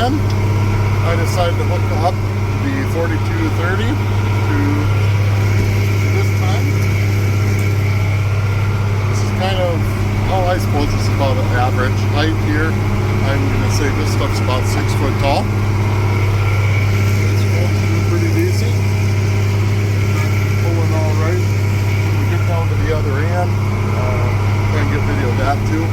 in, I decided to hook up the 4230 to this time. This is kind of, I suppose this is about an average height here. I'm going to say this stuff's about 6 foot tall. It's going pretty decent. Pulling all right. We get down to the other end. Try and get video of that too.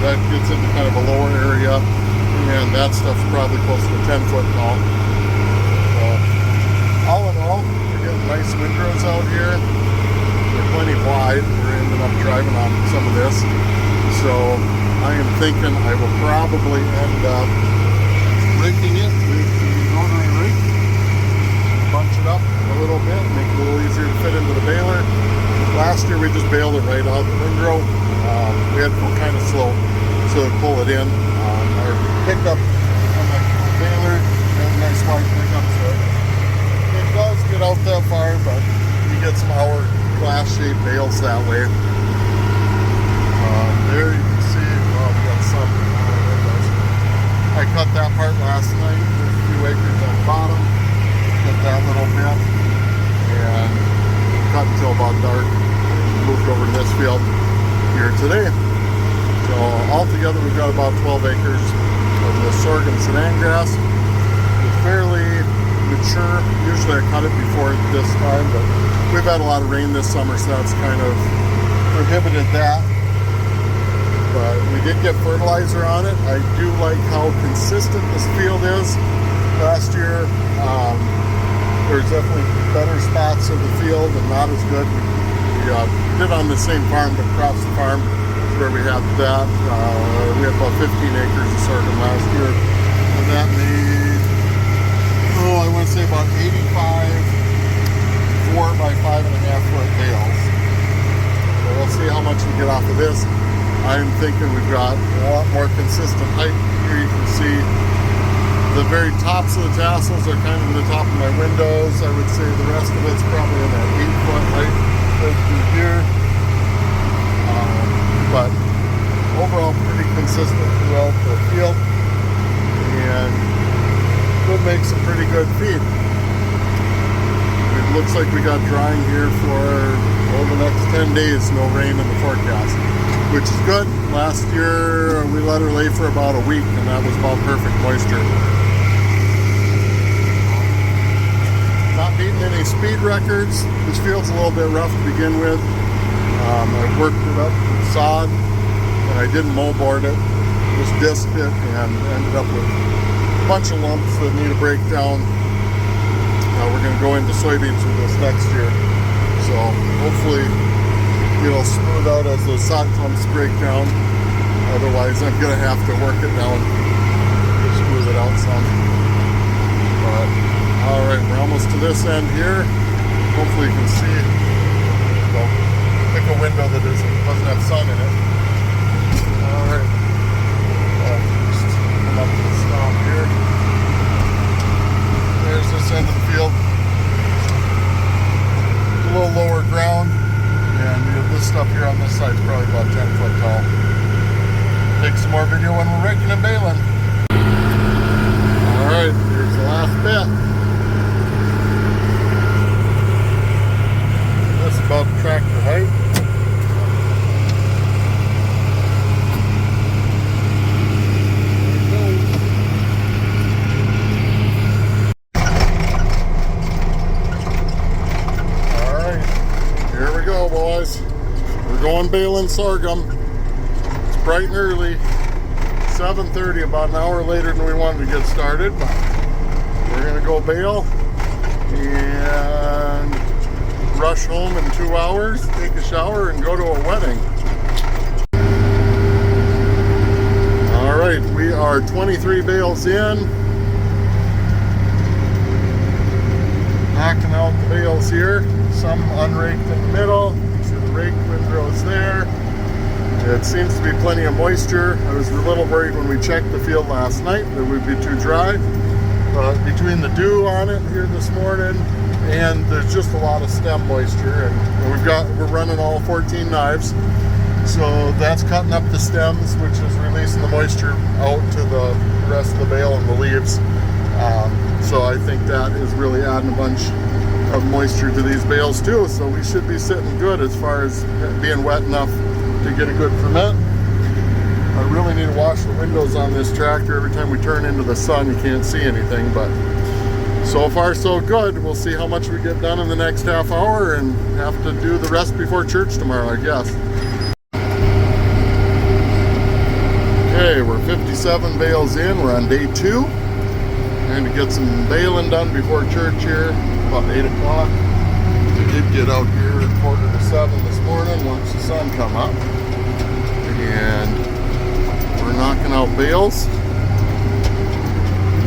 That gets into kind of a lower area, and that stuff's probably close to 10 foot tall. So, all in all, we're getting nice windrows out here. They're plenty wide. We're ending up driving on some of this. So I am thinking I will probably end up raking it with the rotary rake. Bunch it up a little bit, make it a little easier to fit into the baler. Last year we just baled it right out the windrow. We had to go kind of slow to pull it in. Our pickup on my baler has a nice wide pickup, so it does get out that far, but you get some hourglass shaped bales that way. There you can see, we got some. I cut that part last night. There's a few acres on the bottom. Cut that little bit and cut until about dark. Moved over to this field here today. So altogether we've got about 12 acres of the Sorghum Sudan grass. It's fairly mature. Usually I cut it before this time, but we've had a lot of rain this summer, so that's kind of prohibited that. But we did get fertilizer on it. I do like how consistent this field is. Last year there's definitely better spots of the field and not as good. We did on the same farm, but across the farm where we had that. We had about 15 acres of sorghum last year. And that made, I want to say about 85 4 by 5.5 foot bales. So we'll see how much we get off of this. I'm thinking we've got a lot more consistent height. Here you can see the very tops of the tassels are kind of in the top of my windows. I would say the rest of it's probably in that 8 foot height right through here. But overall pretty consistent throughout the field, and would make some pretty good feed. It looks like we got drying here for the next 10 days, no rain in the forecast, which is good. Last year we let her lay for about a week, and that was about perfect moisture. Not beating any speed records. This field's a little bit rough to begin with. I worked it up with sod, and I didn't mow board it. Just disked it and ended up with a bunch of lumps that need a breakdown. We're going to go into soybeans with this next year. So hopefully it'll smooth out as those sod clumps break down. Otherwise I'm going to have to work it down to smooth it out some. But alright, we're almost to this end here. Hopefully you can see. Pick a window that doesn't have sun in it. Alright. Just come up to the stop here. There's this end of the field. A little lower ground. And this stuff here on this side is probably about 10 foot tall. Take some more video when we're raking and baling. Alright, here's the last bit. That's about tractor height. We're going baling sorghum. It's bright and early, 7:30, about an hour later than we wanted to get started, but we're gonna go bale and rush home in 2 hours, take a shower, and go to a wedding. All right, we are 23 bales in. Knocking out the bales here, some unraked in the middle. The rake windrows there. It seems to be plenty of moisture. I was a little worried when we checked the field last night that it would be too dry. But between the dew on it here this morning and there's just a lot of stem moisture, and we're running all 14 knives. So that's cutting up the stems, which is releasing the moisture out to the rest of the bale and the leaves. So I think that is really adding a bunch of moisture to these bales too. So we should be sitting good as far as being wet enough to get a good ferment. I really need to wash the windows on this tractor. Every time we turn into the sun, you can't see anything, but so far so good. We'll see how much we get done in the next half hour and have to do the rest before church tomorrow, I guess. Okay, we're 57 bales in. We're on day 2. Trying to get some baling done before church here, about 8 o'clock. We did get out here at 6:45 this morning once the sun come up. And we're knocking out bales.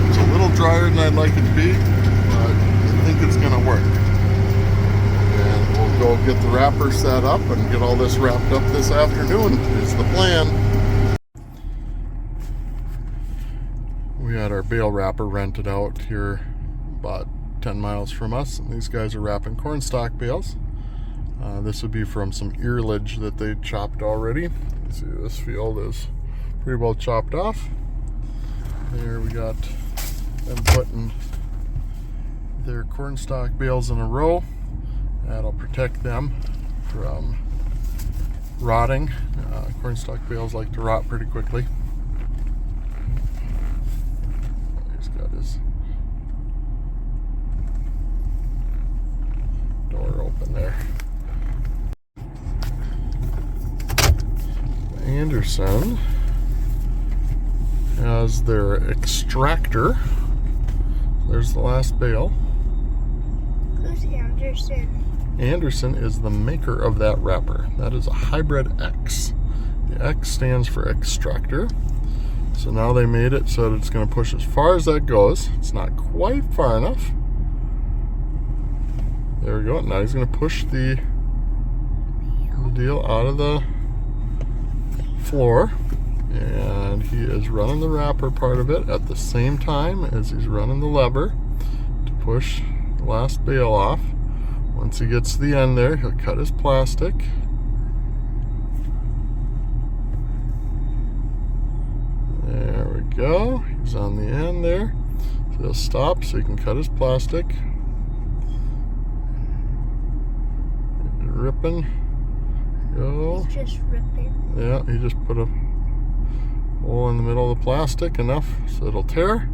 It's a little drier than I'd like it to be, but I think it's going to work. And we'll go get the wrapper set up and get all this wrapped up this afternoon is the plan. We had our bale wrapper rented out here about 10 miles from us, and these guys are wrapping corn stalk bales. This would be from some earlage that they chopped already. Let's see, this field is pretty well chopped off. There we got them putting their corn stalk bales in a row. That'll protect them from rotting. Corn stalk bales like to rot pretty quickly. He's got his door open there. Anderson has their extractor. There's the last bale. Who's Anderson? Anderson is the maker of that wrapper. That is a HybridX. The X stands for extractor. So now they made it so that it's going to push as far as that goes. It's not quite far enough. There we go. Now he's going to push the deal out of the floor, and he is running the wrapper part of it at the same time as he's running the lever to push the last bale off. Once he gets to the end there, he'll cut his plastic. There we go. He's on the end there. So he'll stop so he can cut his plastic. Ripping. Go. He's just ripping. Yeah, he just put a hole in the middle of the plastic, enough so it'll tear.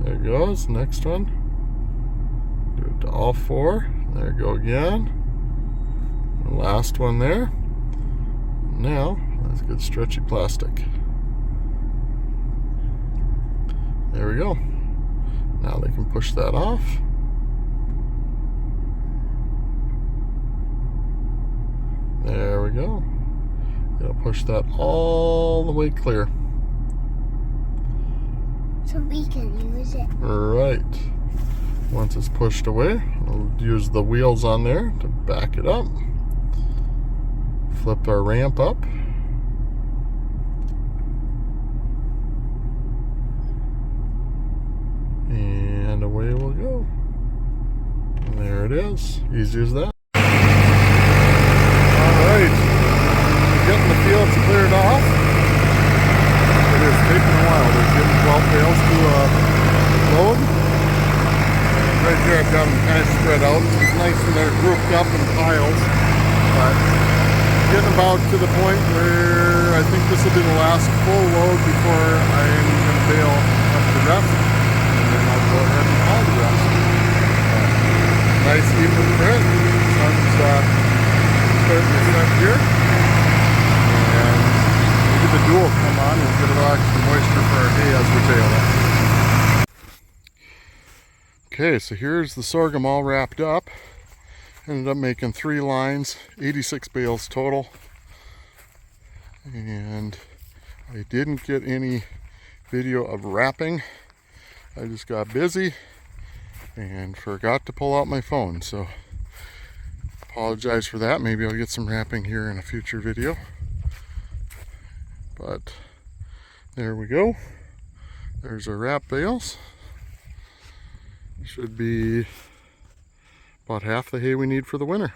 There it goes. Next one. Do it to all 4. There we go again. The last one there. Now, that's good stretchy plastic. There we go. Now they can push that off. There we go. It'll push that all the way clear. So we can use it. Right. Once it's pushed away, we'll use the wheels on there to back it up. Flip our ramp up. And away we'll go. And there it is. Easy as that. Alright. Getting the fields cleared off. It is taking a while. They're getting 12 bales to load. Right here I've got them kind of spread out. It's nice when they're grouped up in piles. But getting about to the point where I think this will be the last full load before I'm going to bale up the rest. And then I'll go ahead and haul the rest. Nice even print. Sun's starting to set here. And maybe the dual come on and get a lot of moisture for our hay as we bale it. Okay, so here's the sorghum all wrapped up. Ended up making 3 lines, 86 bales total. And I didn't get any video of wrapping. I just got busy and forgot to pull out my phone. So apologize for that. Maybe I'll get some wrapping here in a future video. But there we go. There's our wrap bales. Should be about half the hay we need for the winter.